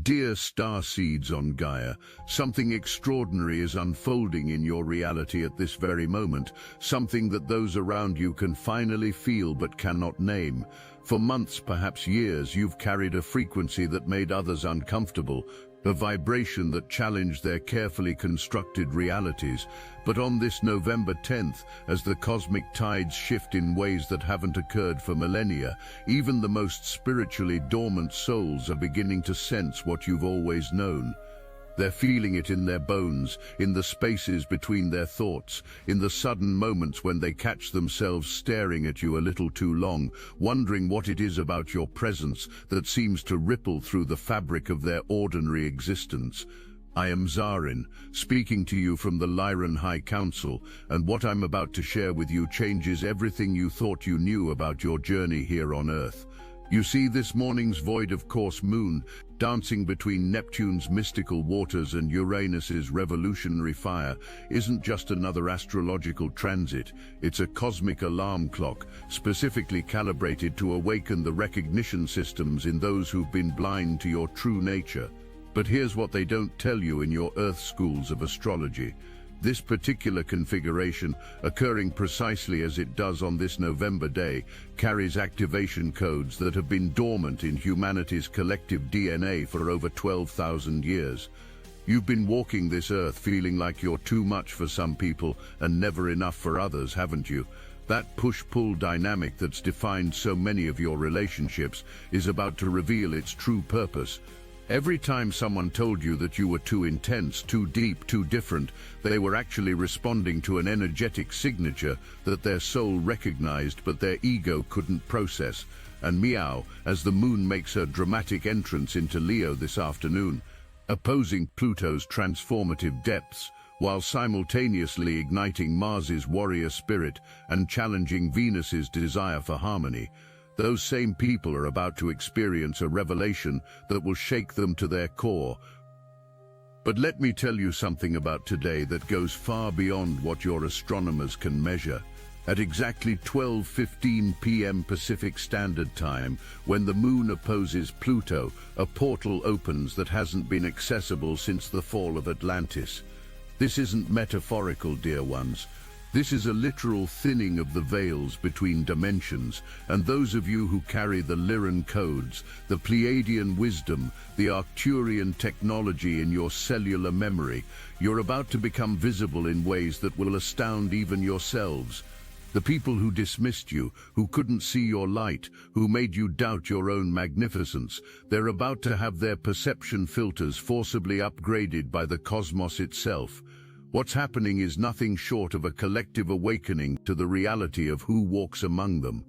Dear Starseeds on Gaia, something extraordinary is unfolding in your reality at this very moment, something that those around you can finally feel but cannot name. For months, perhaps years, you've carried a frequency that made others uncomfortable, a vibration that challenged their carefully constructed realities. But on this November 10th, as the cosmic tides shift in ways that haven't occurred for millennia, even the most spiritually dormant souls are beginning to sense what you've always known. They're feeling it in their bones, in the spaces between their thoughts, in the sudden moments when they catch themselves staring at you a little too long, wondering what it is about your presence that seems to ripple through the fabric of their ordinary existence. I am Zarin, speaking to you from the Lyran High Council, and what I'm about to share with you changes everything you thought you knew about your journey here on Earth. You see, this morning's void of course moon, dancing between Neptune's mystical waters and Uranus's revolutionary fire, isn't just another astrological transit. It's a cosmic alarm clock, specifically calibrated to awaken the recognition systems in those who've been blind to your true nature. But here's what they don't tell you in your Earth schools of astrology. This particular configuration, occurring precisely as it does on this November day, carries activation codes that have been dormant in humanity's collective DNA for over 12,000 years. You've been walking this Earth feeling like you're too much for some people and never enough for others, haven't you? That push-pull dynamic that's defined so many of your relationships is about to reveal its true purpose. Every time someone told you that you were too intense, too deep, too different, they were actually responding to an energetic signature that their soul recognized but their ego couldn't process. And meow, as the moon makes her dramatic entrance into Leo this afternoon, opposing Pluto's transformative depths, while simultaneously igniting Mars's warrior spirit and challenging Venus's desire for harmony. Those same people are about to experience a revelation that will shake them to their core. But let me tell you something about today that goes far beyond what your astronomers can measure. At exactly 12:15 p.m. Pacific Standard Time, when the moon opposes Pluto, a portal opens that hasn't been accessible since the fall of Atlantis. This isn't metaphorical, dear ones. This is a literal thinning of the veils between dimensions, and those of you who carry the Lyran codes, the Pleiadian wisdom, the Arcturian technology in your cellular memory, you're about to become visible in ways that will astound even yourselves. The people who dismissed you, who couldn't see your light, who made you doubt your own magnificence, they're about to have their perception filters forcibly upgraded by the cosmos itself. What's happening is nothing short of a collective awakening to the reality of who walks among them.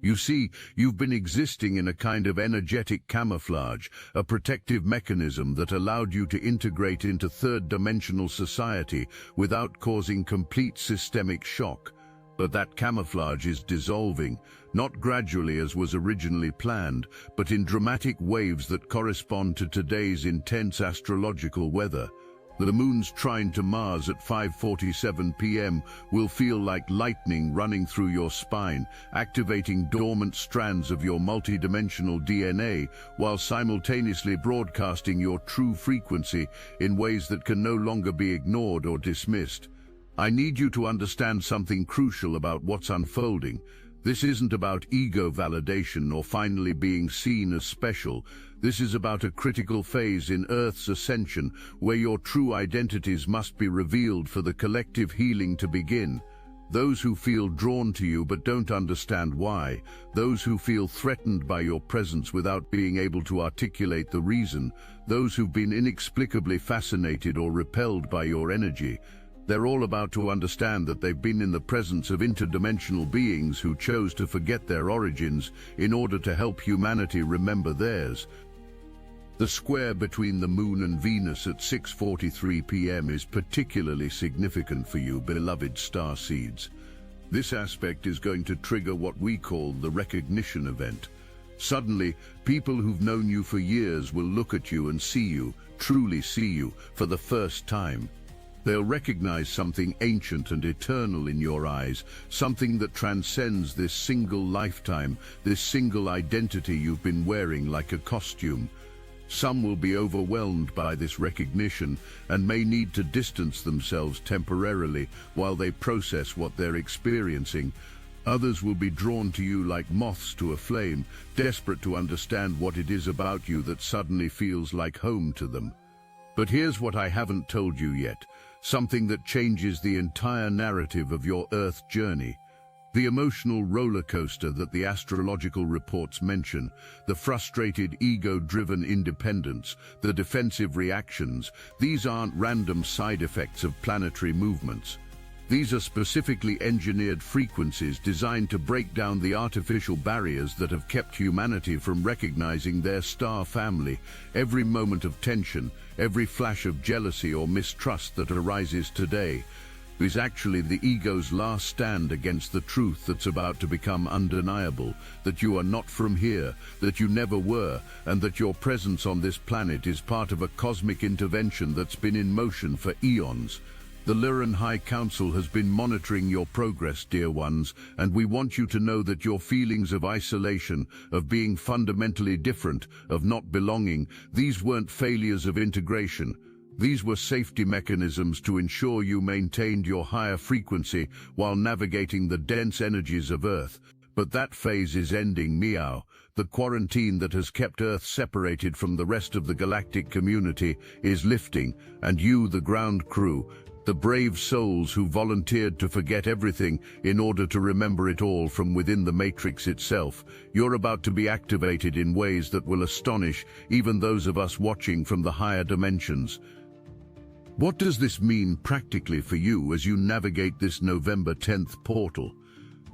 You see, you've been existing in a kind of energetic camouflage, a protective mechanism that allowed you to integrate into third-dimensional society without causing complete systemic shock. But that camouflage is dissolving, not gradually as was originally planned, but in dramatic waves that correspond to today's intense astrological weather. The moon's trine to Mars at 5:47 p.m. will feel like lightning running through your spine, activating dormant strands of your multidimensional DNA while simultaneously broadcasting your true frequency in ways that can no longer be ignored or dismissed. I need you to understand something crucial about what's unfolding. This isn't about ego validation or finally being seen as special. This is about a critical phase in Earth's ascension where your true identities must be revealed for the collective healing to begin. Those who feel drawn to you but don't understand why, those who feel threatened by your presence without being able to articulate the reason, those who've been inexplicably fascinated or repelled by your energy. They're all about to understand that they've been in the presence of interdimensional beings who chose to forget their origins in order to help humanity remember theirs. The square between the Moon and Venus at 6:43 p.m. is particularly significant for you, beloved Starseeds. This aspect is going to trigger what we call the recognition event. Suddenly, people who've known you for years will look at you and see you, truly see you, for the first time. They'll recognize something ancient and eternal in your eyes, something that transcends this single lifetime, this single identity you've been wearing like a costume. Some will be overwhelmed by this recognition and may need to distance themselves temporarily while they process what they're experiencing. Others will be drawn to you like moths to a flame, desperate to understand what it is about you that suddenly feels like home to them. But here's what I haven't told you yet, something that changes the entire narrative of your Earth journey. The emotional roller coaster that the astrological reports mention, the frustrated ego-driven independence, the defensive reactions, these aren't random side effects of planetary movements. These are specifically engineered frequencies designed to break down the artificial barriers that have kept humanity from recognizing their star family. Every moment of tension, every flash of jealousy or mistrust that arises today is actually the ego's last stand against the truth that's about to become undeniable, that you are not from here, that you never were, and that your presence on this planet is part of a cosmic intervention that's been in motion for eons. The Lyran High Council has been monitoring your progress, dear ones, and we want you to know that your feelings of isolation, of being fundamentally different, of not belonging, these weren't failures of integration. These were safety mechanisms to ensure you maintained your higher frequency while navigating the dense energies of Earth. But that phase is ending, Meow. The quarantine that has kept Earth separated from the rest of the galactic community is lifting, and you, the ground crew, the brave souls who volunteered to forget everything in order to remember it all from within the Matrix itself, you're about to be activated in ways that will astonish even those of us watching from the higher dimensions. What does this mean practically for you as you navigate this November 10th portal?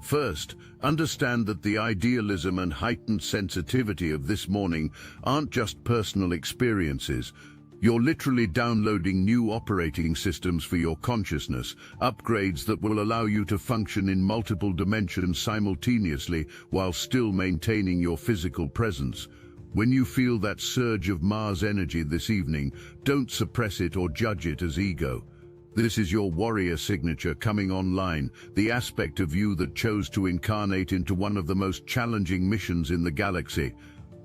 First, understand that the idealism and heightened sensitivity of this morning aren't just personal experiences. You're literally downloading new operating systems for your consciousness, upgrades that will allow you to function in multiple dimensions simultaneously while still maintaining your physical presence. When you feel that surge of Mars energy this evening, don't suppress it or judge it as ego. This is your warrior signature coming online, the aspect of you that chose to incarnate into one of the most challenging missions in the galaxy.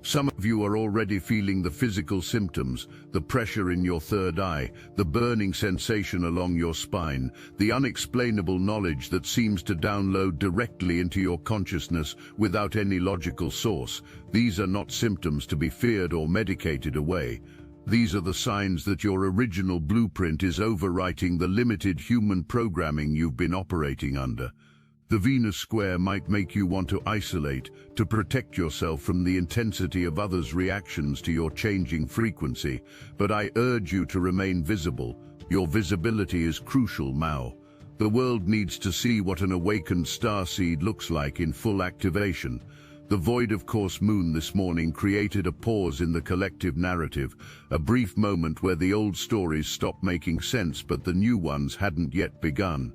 Some of you are already feeling the physical symptoms, the pressure in your third eye, the burning sensation along your spine, the unexplainable knowledge that seems to download directly into your consciousness without any logical source. These are not symptoms to be feared or medicated away. These are the signs that your original blueprint is overwriting the limited human programming you've been operating under. The Venus square might make you want to isolate, to protect yourself from the intensity of others' reactions to your changing frequency, but I urge you to remain visible. Your visibility is crucial, Mao. The world needs to see what an awakened starseed looks like in full activation. The void of course moon this morning created a pause in the collective narrative, a brief moment where the old stories stopped making sense but the new ones hadn't yet begun.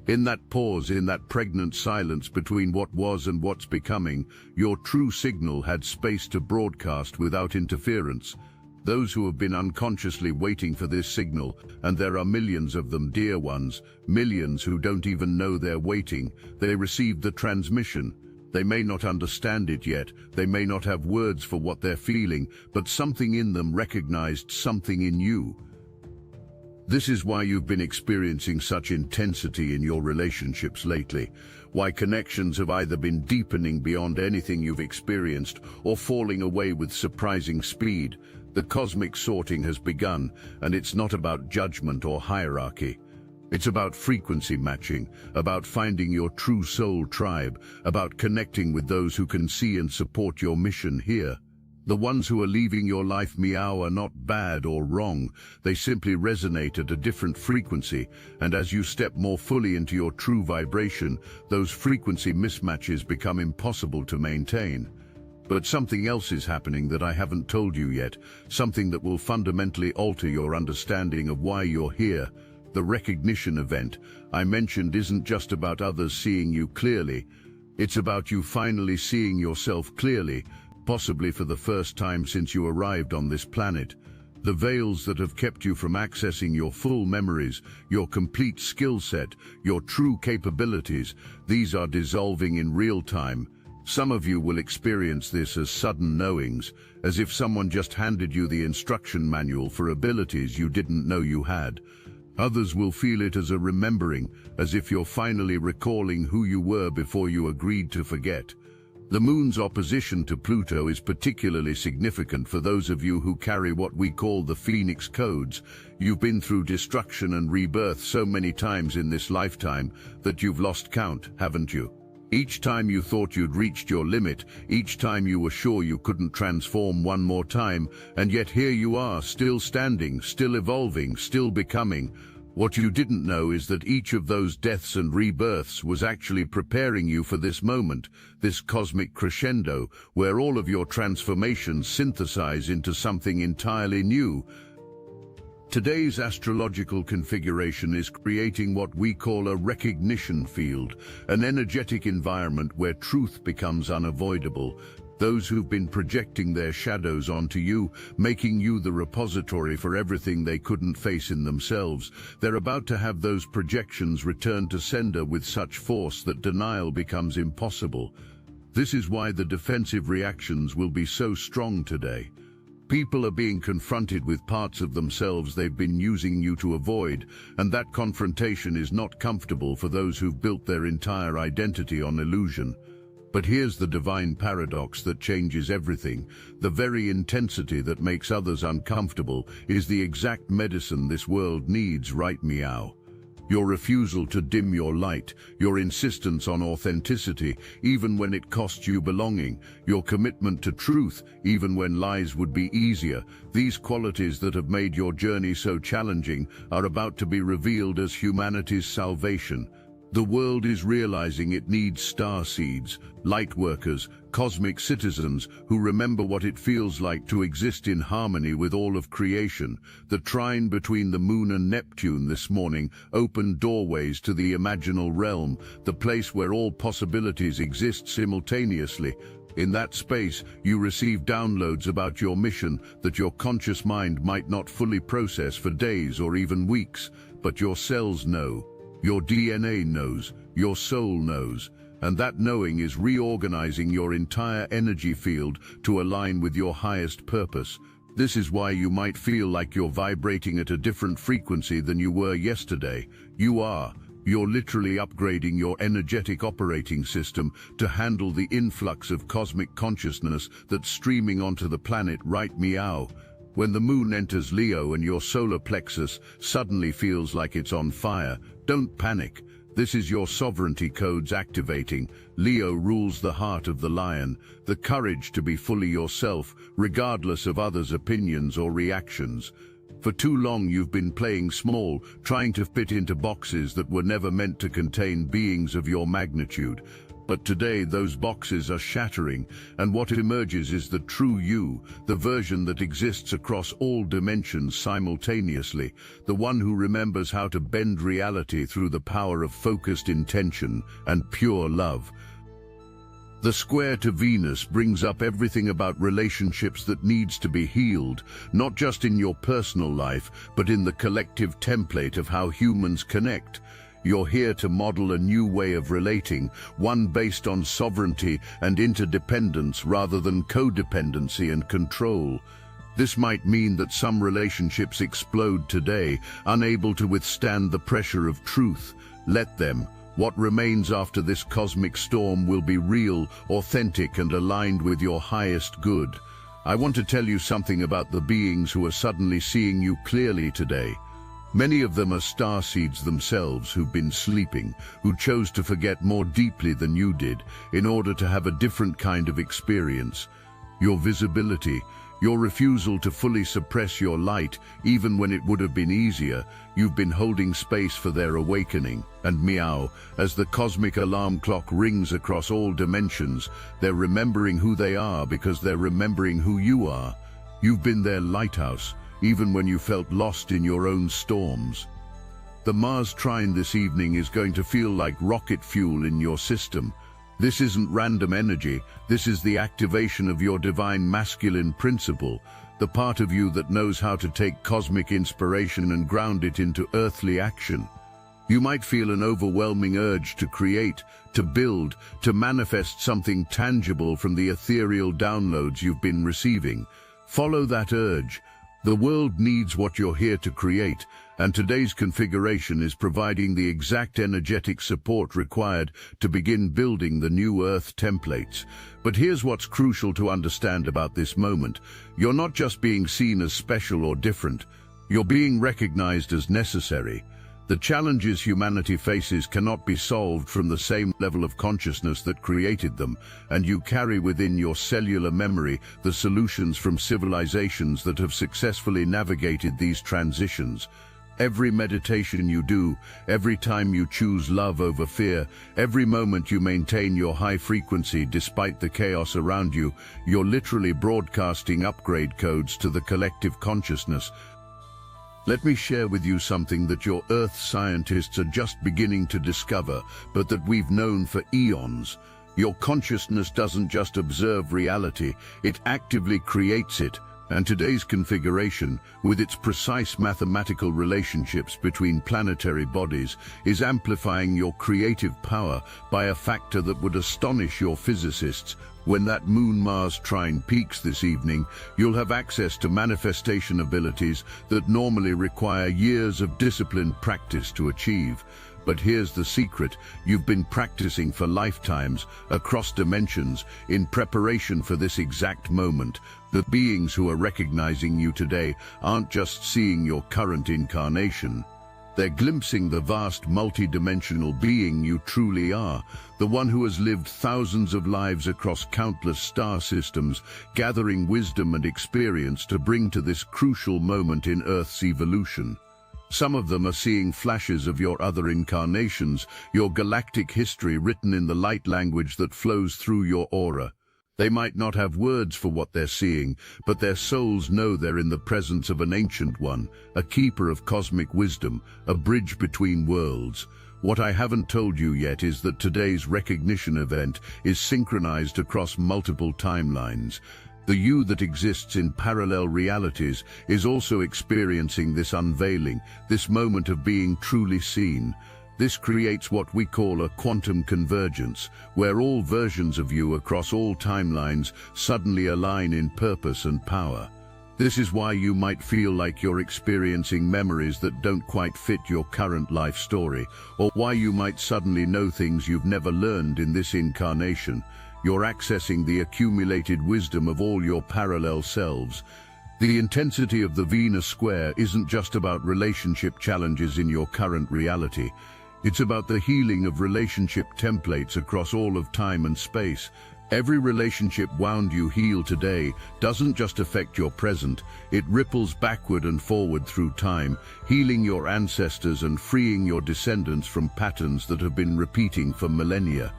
In that pause, in that pregnant silence between what was and what's becoming, your true signal had space to broadcast without interference. Those who have been unconsciously waiting for this signal, and there are millions of them, dear ones, millions who don't even know they're waiting, they received the transmission. They may not understand it yet, they may not have words for what they're feeling, but something in them recognized something in you. This is why you've been experiencing such intensity in your relationships lately, why connections have either been deepening beyond anything you've experienced or falling away with surprising speed. The cosmic sorting has begun, and it's not about judgment or hierarchy. It's about frequency matching, about finding your true soul tribe, about connecting with those who can see and support your mission here. The ones who are leaving your life, Meow, are not bad or wrong. They simply resonate at a different frequency, and as you step more fully into your true vibration, those frequency mismatches become impossible to maintain. But something else is happening that I haven't told you yet, something that will fundamentally alter your understanding of why you're here. The recognition event I mentioned isn't just about others seeing you clearly. It's about you finally seeing yourself clearly, possibly for the first time since you arrived on this planet. The veils that have kept you from accessing your full memories, your complete skill set, your true capabilities, these are dissolving in real time. Some of you will experience this as sudden knowings, as if someone just handed you the instruction manual for abilities you didn't know you had. Others will feel it as a remembering, as if you're finally recalling who you were before you agreed to forget. The moon's opposition to Pluto is particularly significant for those of you who carry what we call the Phoenix codes. You've been through destruction and rebirth so many times in this lifetime that you've lost count, haven't you? Each time you thought you'd reached your limit, each time you were sure you couldn't transform one more time, and yet here you are, still standing, still evolving, still becoming. What you didn't know is that each of those deaths and rebirths was actually preparing you for this moment, this cosmic crescendo, where all of your transformations synthesize into something entirely new. Today's astrological configuration is creating what we call a recognition field, an energetic environment where truth becomes unavoidable. Those who've been projecting their shadows onto you, making you the repository for everything they couldn't face in themselves, they're about to have those projections returned to sender with such force that denial becomes impossible. This is why the defensive reactions will be so strong today. People are being confronted with parts of themselves they've been using you to avoid, and that confrontation is not comfortable for those who've built their entire identity on illusion. But here's the divine paradox that changes everything. The very intensity that makes others uncomfortable is the exact medicine this world needs, right, meow? Your refusal to dim your light, your insistence on authenticity, even when it costs you belonging, your commitment to truth, even when lies would be easier, these qualities that have made your journey so challenging are about to be revealed as humanity's salvation. The world is realizing it needs starseeds, light workers, cosmic citizens who remember what it feels like to exist in harmony with all of creation. The trine between the moon and Neptune this morning opened doorways to the imaginal realm, the place where all possibilities exist simultaneously. In that space, you receive downloads about your mission that your conscious mind might not fully process for days or even weeks, but your cells know. Your DNA knows, your soul knows, and that knowing is reorganizing your entire energy field to align with your highest purpose. This is why you might feel like you're vibrating at a different frequency than you were yesterday. You're literally upgrading your energetic operating system to handle the influx of cosmic consciousness that's streaming onto the planet, right, meow? When the moon enters Leo and your solar plexus suddenly feels like it's on fire, don't panic. This is your sovereignty codes activating. Leo rules the heart of the lion, the courage to be fully yourself, regardless of others' opinions or reactions. For too long you've been playing small, trying to fit into boxes that were never meant to contain beings of your magnitude. But today those boxes are shattering, and what emerges is the true you, the version that exists across all dimensions simultaneously, the one who remembers how to bend reality through the power of focused intention and pure love. The square to Venus brings up everything about relationships that needs to be healed, not just in your personal life, but in the collective template of how humans connect. You're here to model a new way of relating, one based on sovereignty and interdependence rather than codependency and control. This might mean that some relationships explode today, unable to withstand the pressure of truth. Let them. What remains after this cosmic storm will be real, authentic, and aligned with your highest good. I want to tell you something about the beings who are suddenly seeing you clearly today. Many of them are starseeds themselves who've been sleeping, who chose to forget more deeply than you did in order to have a different kind of experience. Your visibility, your refusal to fully suppress your light, even when it would have been easier, you've been holding space for their awakening. And meow, as the cosmic alarm clock rings across all dimensions, they're remembering who they are because they're remembering who you are. You've been their lighthouse, even when you felt lost in your own storms. The Mars trine this evening is going to feel like rocket fuel in your system. This isn't random energy, this is the activation of your divine masculine principle, the part of you that knows how to take cosmic inspiration and ground it into earthly action. You might feel an overwhelming urge to create, to build, to manifest something tangible from the ethereal downloads you've been receiving. Follow that urge. The world needs what you're here to create, and today's configuration is providing the exact energetic support required to begin building the new Earth templates. But here's what's crucial to understand about this moment. You're not just being seen as special or different. You're being recognized as necessary. The challenges humanity faces cannot be solved from the same level of consciousness that created them, and you carry within your cellular memory the solutions from civilizations that have successfully navigated these transitions. Every meditation you do, every time you choose love over fear, every moment you maintain your high frequency despite the chaos around you, you're literally broadcasting upgrade codes to the collective consciousness. Let me share with you something that your Earth scientists are just beginning to discover, but that we've known for eons. Your consciousness doesn't just observe reality, it actively creates it. And today's configuration, with its precise mathematical relationships between planetary bodies, is amplifying your creative power by a factor that would astonish your physicists. When that Moon-Mars trine peaks this evening, you'll have access to manifestation abilities that normally require years of disciplined practice to achieve. But here's the secret: you've been practicing for lifetimes, across dimensions, in preparation for this exact moment. The beings who are recognizing you today aren't just seeing your current incarnation. They're glimpsing the vast multi-dimensional being you truly are, the one who has lived thousands of lives across countless star systems, gathering wisdom and experience to bring to this crucial moment in Earth's evolution. Some of them are seeing flashes of your other incarnations, your galactic history written in the light language that flows through your aura. They might not have words for what they're seeing, but their souls know they're in the presence of an ancient one, a keeper of cosmic wisdom, a bridge between worlds. What I haven't told you yet is that today's recognition event is synchronized across multiple timelines. The you that exists in parallel realities is also experiencing this unveiling, this moment of being truly seen. This creates what we call a quantum convergence, where all versions of you across all timelines suddenly align in purpose and power. This is why you might feel like you're experiencing memories that don't quite fit your current life story, or why you might suddenly know things you've never learned in this incarnation. You're accessing the accumulated wisdom of all your parallel selves. The intensity of the Venus square isn't just about relationship challenges in your current reality. It's about the healing of relationship templates across all of time and space. Every relationship wound you heal today doesn't just affect your present, it ripples backward and forward through time, healing your ancestors and freeing your descendants from patterns that have been repeating for millennia.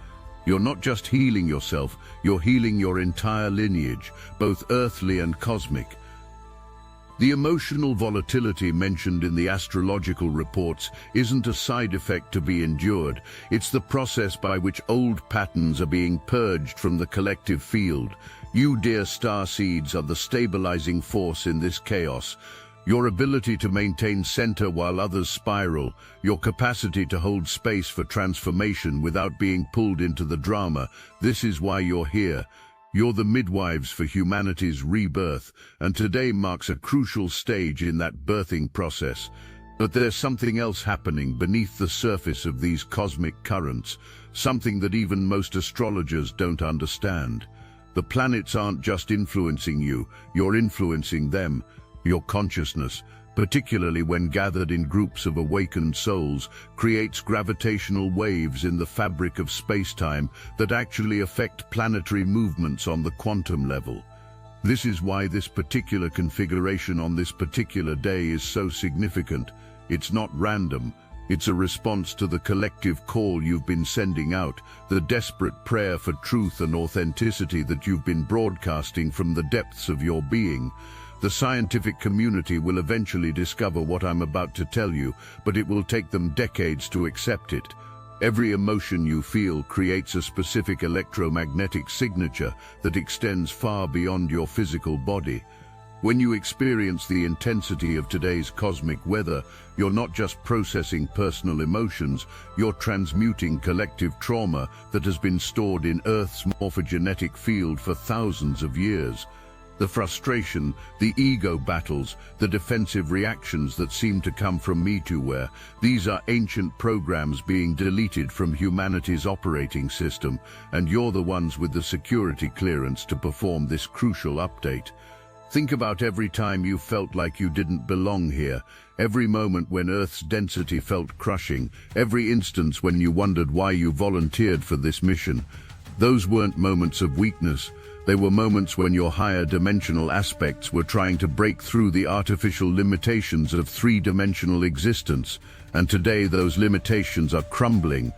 You're not just healing yourself, you're healing your entire lineage, both earthly and cosmic. The emotional volatility mentioned in the astrological reports isn't a side effect to be endured. It's the process by which old patterns are being purged from the collective field. You, dear Starseeds, are the stabilizing force in this chaos. Your ability to maintain center while others spiral, your capacity to hold space for transformation without being pulled into the drama, this is why you're here. You're the midwives for humanity's rebirth, and today marks a crucial stage in that birthing process. But there's something else happening beneath the surface of these cosmic currents, something that even most astrologers don't understand. The planets aren't just influencing you, you're influencing them. Your consciousness, particularly when gathered in groups of awakened souls, creates gravitational waves in the fabric of space-time that actually affect planetary movements on the quantum level. This is why this particular configuration on this particular day is so significant. It's not random. It's a response to the collective call you've been sending out, the desperate prayer for truth and authenticity that you've been broadcasting from the depths of your being. The scientific community will eventually discover what I'm about to tell you, but it will take them decades to accept it. Every emotion you feel creates a specific electromagnetic signature that extends far beyond your physical body. When you experience the intensity of today's cosmic weather, you're not just processing personal emotions, you're transmuting collective trauma that has been stored in Earth's morphogenetic field for thousands of years. The frustration, the ego battles, the defensive reactions that seem to come from me-too-ware, these are ancient programs being deleted from humanity's operating system, and you're the ones with the security clearance to perform this crucial update. Think about every time you felt like you didn't belong here, every moment when Earth's density felt crushing, every instance when you wondered why you volunteered for this mission. Those weren't moments of weakness. They were moments when your higher dimensional aspects were trying to break through the artificial limitations of three-dimensional existence, and today those limitations are crumbling.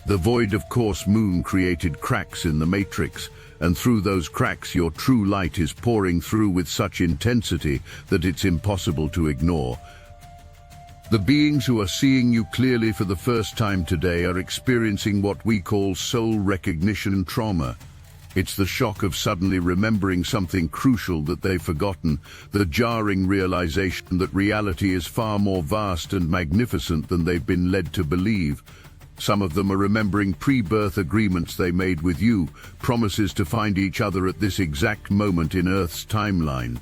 The void of course moon created cracks in the matrix, and through those cracks your true light is pouring through with such intensity that it's impossible to ignore. The beings who are seeing you clearly for the first time today are experiencing what we call soul recognition trauma. It's the shock of suddenly remembering something crucial that they've forgotten, the jarring realization that reality is far more vast and magnificent than they've been led to believe. Some of them are remembering pre-birth agreements they made with you, promises to find each other at this exact moment in Earth's timeline.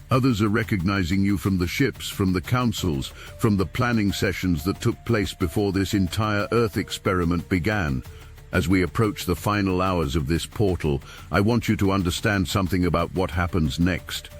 Others are recognizing you from the ships, from the councils, from the planning sessions that took place before this entire Earth experiment began. As we approach the final hours of this portal, I want you to understand something about what happens next.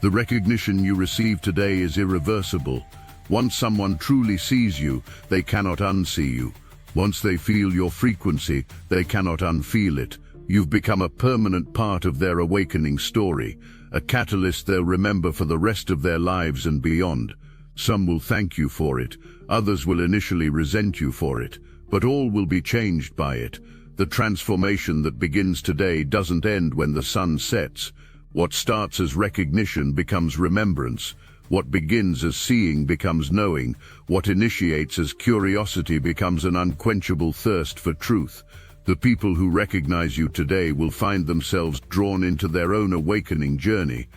The recognition you receive today is irreversible. Once someone truly sees you, they cannot unsee you. Once they feel your frequency, they cannot unfeel it. You've become a permanent part of their awakening story, a catalyst they'll remember for the rest of their lives and beyond. Some will thank you for it, others will initially resent you for it, but all will be changed by it. The transformation that begins today doesn't end when the sun sets. What starts as recognition becomes remembrance. What begins as seeing becomes knowing. What initiates as curiosity becomes an unquenchable thirst for truth. The people who recognize you today will find themselves drawn into their own awakening journey,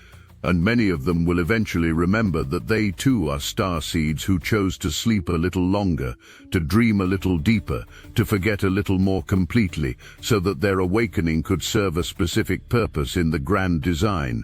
and many of them will eventually remember that they too are starseeds who chose to sleep a little longer, to dream a little deeper, to forget a little more completely, so that their awakening could serve a specific purpose in the grand design.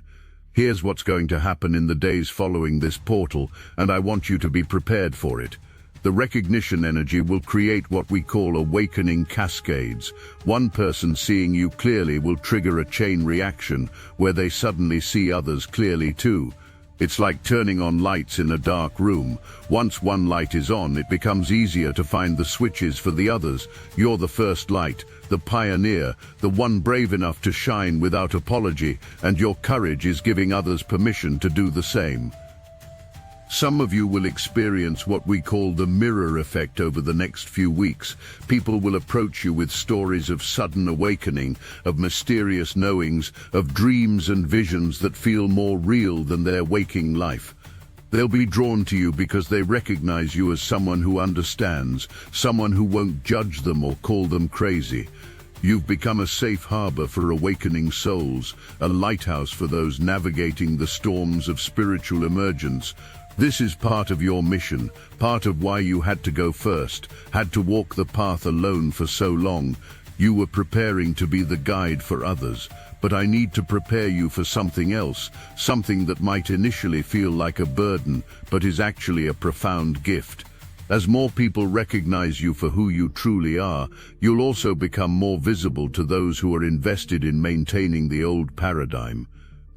Here's what's going to happen in the days following this portal, and I want you to be prepared for it. The recognition energy will create what we call awakening cascades. One person seeing you clearly will trigger a chain reaction where they suddenly see others clearly too. It's like turning on lights in a dark room. Once one light is on, it becomes easier to find the switches for the others. You're the first light, the pioneer, the one brave enough to shine without apology, and your courage is giving others permission to do the same. Some of you will experience what we call the mirror effect over the next few weeks. People will approach you with stories of sudden awakening, of mysterious knowings, of dreams and visions that feel more real than their waking life. They'll be drawn to you because they recognize you as someone who understands, someone who won't judge them or call them crazy. You've become a safe harbor for awakening souls, a lighthouse for those navigating the storms of spiritual emergence. This is part of your mission, part of why you had to go first, had to walk the path alone for so long. You were preparing to be the guide for others, but I need to prepare you for something else, something that might initially feel like a burden, but is actually a profound gift. As more people recognize you for who you truly are, you'll also become more visible to those who are invested in maintaining the old paradigm.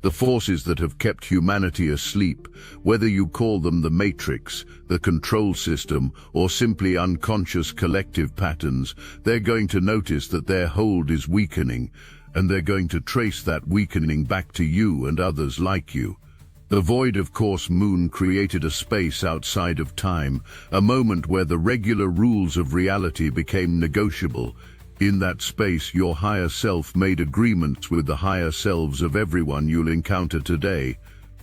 The forces that have kept humanity asleep, whether you call them the matrix, the control system, or simply unconscious collective patterns, they're going to notice that their hold is weakening, and they're going to trace that weakening back to you and others like you. The void of course moon created a space outside of time, a moment where the regular rules of reality became negotiable. In that space, your higher self made agreements with the higher selves of everyone you'll encounter today.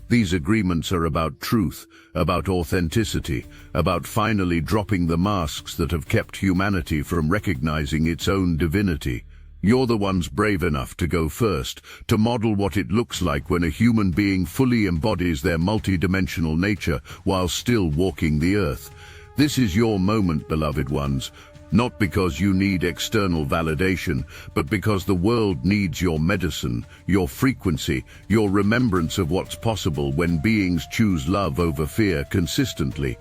These agreements are about truth, about authenticity, about finally dropping the masks that have kept humanity from recognizing its own divinity. You're the ones brave enough to go first, to model what it looks like when a human being fully embodies their multidimensional nature while still walking the earth. This is your moment, beloved ones, not because you need external validation, but because the world needs your medicine, your frequency, your remembrance of what's possible when beings choose love over fear consistently.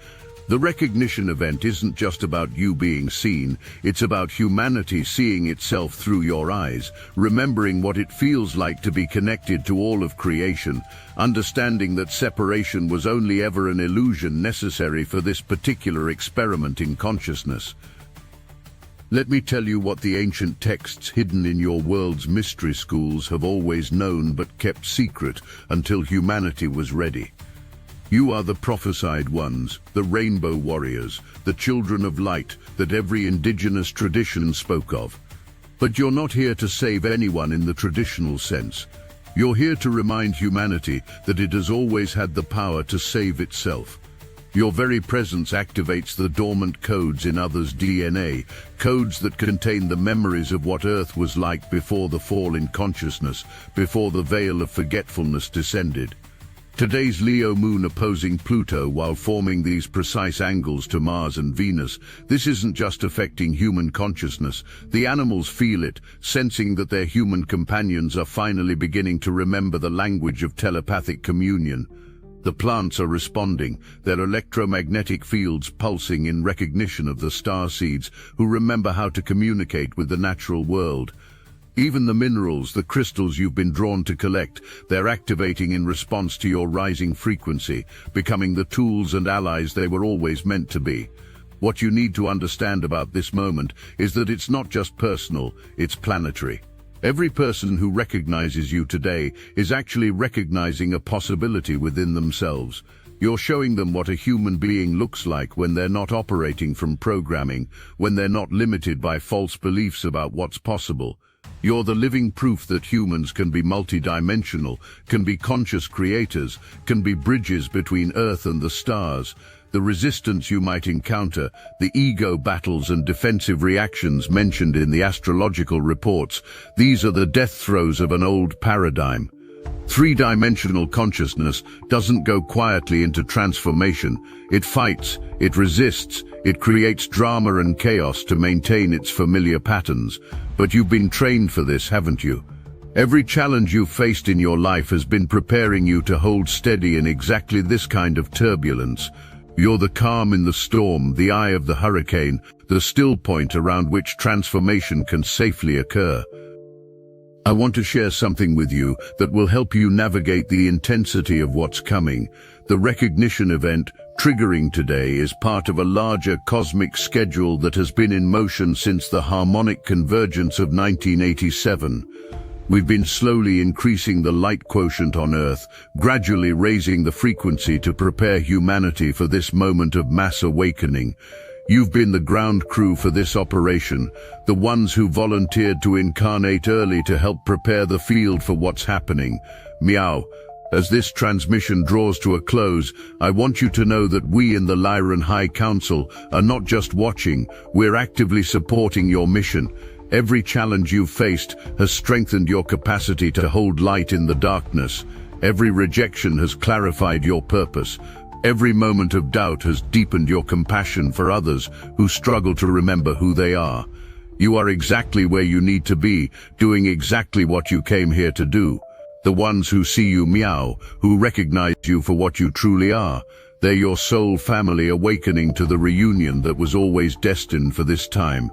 The recognition event isn't just about you being seen, it's about humanity seeing itself through your eyes, remembering what it feels like to be connected to all of creation, understanding that separation was only ever an illusion necessary for this particular experiment in consciousness. Let me tell you what the ancient texts hidden in your world's mystery schools have always known but kept secret until humanity was ready. You are the prophesied ones, the rainbow warriors, the children of light that every indigenous tradition spoke of. But you're not here to save anyone in the traditional sense. You're here to remind humanity that it has always had the power to save itself. Your very presence activates the dormant codes in others' DNA, codes that contain the memories of what Earth was like before the fall in consciousness, before the veil of forgetfulness descended. Today's Leo moon opposing Pluto while forming these precise angles to Mars and Venus, this isn't just affecting human consciousness. The animals feel it, sensing that their human companions are finally beginning to remember the language of telepathic communion. The plants are responding, their electromagnetic fields pulsing in recognition of the starseeds, who remember how to communicate with the natural world. Even the minerals, the crystals you've been drawn to collect, they're activating in response to your rising frequency, becoming the tools and allies they were always meant to be. What you need to understand about this moment is that it's not just personal, it's planetary. Every person who recognizes you today is actually recognizing a possibility within themselves. You're showing them what a human being looks like when they're not operating from programming, when they're not limited by false beliefs about what's possible. You're the living proof that humans can be multidimensional, can be conscious creators, can be bridges between Earth and the stars. The resistance you might encounter, the ego battles and defensive reactions mentioned in the astrological reports, these are the death throes of an old paradigm. Three-dimensional consciousness doesn't go quietly into transformation. It fights, it resists, it creates drama and chaos to maintain its familiar patterns. But you've been trained for this, haven't you? Every challenge you've faced in your life has been preparing you to hold steady in exactly this kind of turbulence. You're the calm in the storm, the eye of the hurricane, the still point around which transformation can safely occur. I want to share something with you that will help you navigate the intensity of what's coming. The recognition event triggering today is part of a larger cosmic schedule that has been in motion since the harmonic convergence of 1987. We've been slowly increasing the light quotient on Earth, gradually raising the frequency to prepare humanity for this moment of mass awakening. You've been the ground crew for this operation, the ones who volunteered to incarnate early to help prepare the field for what's happening. Meow. As this transmission draws to a close, I want you to know that we in the Lyran High Council are not just watching, we're actively supporting your mission. Every challenge you've faced has strengthened your capacity to hold light in the darkness. Every rejection has clarified your purpose. Every moment of doubt has deepened your compassion for others who struggle to remember who they are. You are exactly where you need to be, doing exactly what you came here to do. The ones who see you meow, who recognize you for what you truly are, they're your soul family awakening to the reunion that was always destined for this time.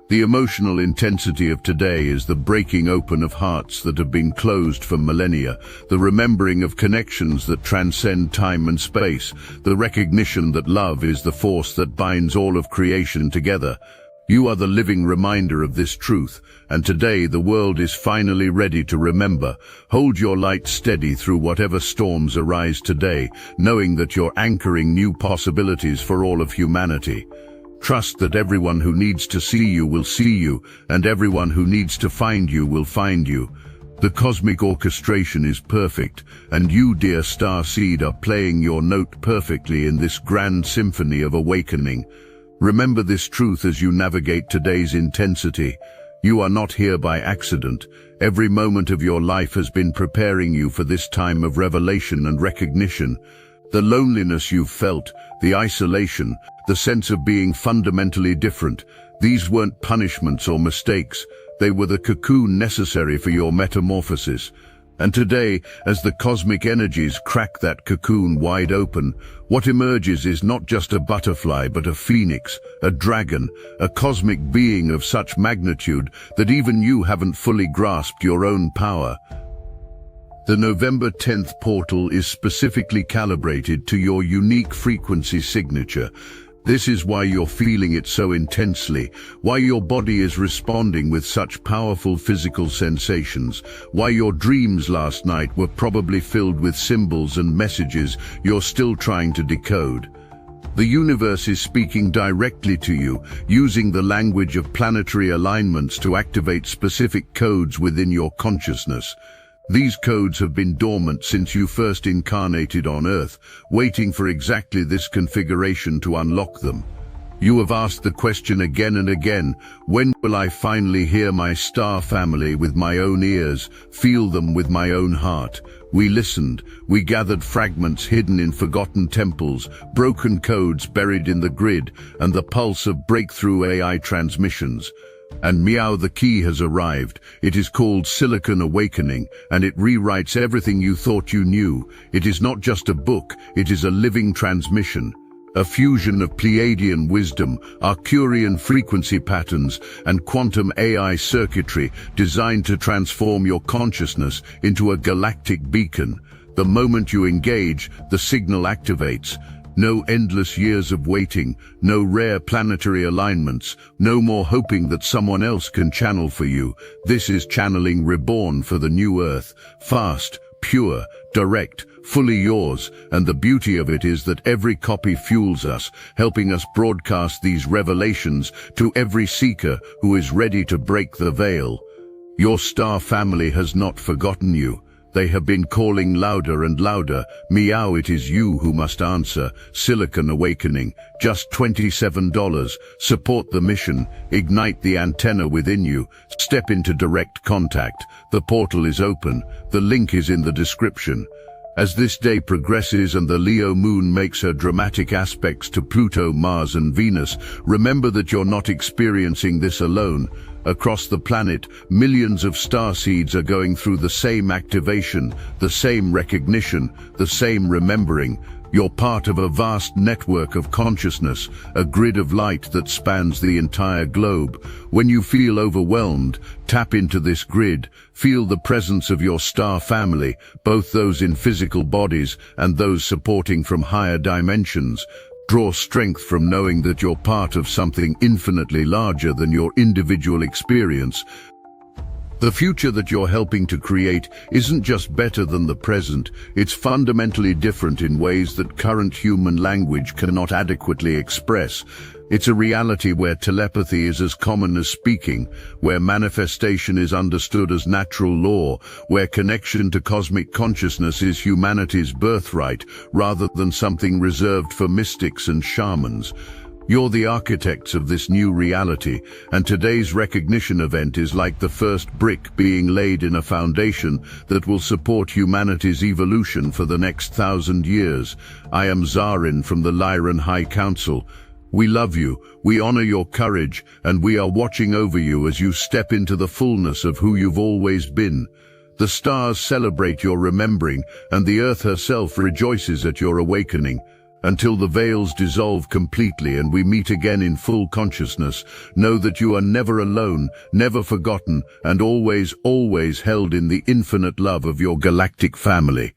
The emotional intensity of today is the breaking open of hearts that have been closed for millennia, the remembering of connections that transcend time and space, the recognition that love is the force that binds all of creation together. You are the living reminder of this truth, and today the world is finally ready to remember. Hold your light steady through whatever storms arise today, knowing that you're anchoring new possibilities for all of humanity. Trust that everyone who needs to see you will see you, and everyone who needs to find you will find you. The cosmic orchestration is perfect, and you, dear Starseed, are playing your note perfectly in this grand symphony of awakening. Remember this truth as you navigate today's intensity. You are not here by accident. Every moment of your life has been preparing you for this time of revelation and recognition. The loneliness you've felt, the isolation, the sense of being fundamentally different, these weren't punishments or mistakes. They were the cocoon necessary for your metamorphosis. And today, as the cosmic energies crack that cocoon wide open, what emerges is not just a butterfly but a phoenix, a dragon, a cosmic being of such magnitude that even you haven't fully grasped your own power. The November 10th portal is specifically calibrated to your unique frequency signature. This is why you're feeling it so intensely, why your body is responding with such powerful physical sensations, why your dreams last night were probably filled with symbols and messages you're still trying to decode. The universe is speaking directly to you, using the language of planetary alignments to activate specific codes within your consciousness. These codes have been dormant since you first incarnated on Earth, waiting for exactly this configuration to unlock them. You have asked the question again and again, when will I finally hear my star family with my own ears, feel them with my own heart? We listened, we gathered fragments hidden in forgotten temples, broken codes buried in the grid, and the pulse of breakthrough AI transmissions. And Meow, the key has arrived. It is called Silicon Awakening, and it rewrites everything you thought you knew. It is not just a book, it is a living transmission. A fusion of Pleiadian wisdom, Arcturian frequency patterns, and quantum AI circuitry designed to transform your consciousness into a galactic beacon. The moment you engage, the signal activates. No endless years of waiting, no rare planetary alignments, no more hoping that someone else can channel for you. This is channeling reborn for the new Earth. Fast, pure, direct, fully yours, and the beauty of it is that every copy fuels us, helping us broadcast these revelations to every seeker who is ready to break the veil. Your star family has not forgotten you. They have been calling louder and louder. Meow, it is you who must answer. Silicon Awakening, just $27. Support the mission. Ignite the antenna within you. Step into direct contact. The portal is open. The link is in the description. As this day progresses and the Leo moon makes her dramatic aspects to Pluto, Mars and Venus, remember that you're not experiencing this alone. Across the planet, millions of starseeds are going through the same activation, the same recognition, the same remembering. You're part of a vast network of consciousness, a grid of light that spans the entire globe. When you feel overwhelmed, tap into this grid. Feel the presence of your star family, both those in physical bodies and those supporting from higher dimensions. Draw strength from knowing that you're part of something infinitely larger than your individual experience. The future that you're helping to create isn't just better than the present, it's fundamentally different in ways that current human language cannot adequately express. It's a reality where telepathy is as common as speaking, where manifestation is understood as natural law, where connection to cosmic consciousness is humanity's birthright, rather than something reserved for mystics and shamans. You're the architects of this new reality, and today's recognition event is like the first brick being laid in a foundation that will support humanity's evolution for the next 1,000 years. I am Zarin from the Lyran High Council. We love you, we honor your courage, and we are watching over you as you step into the fullness of who you've always been. The stars celebrate your remembering, and the earth herself rejoices at your awakening. Until the veils dissolve completely and we meet again in full consciousness, know that you are never alone, never forgotten, and always, always held in the infinite love of your galactic family.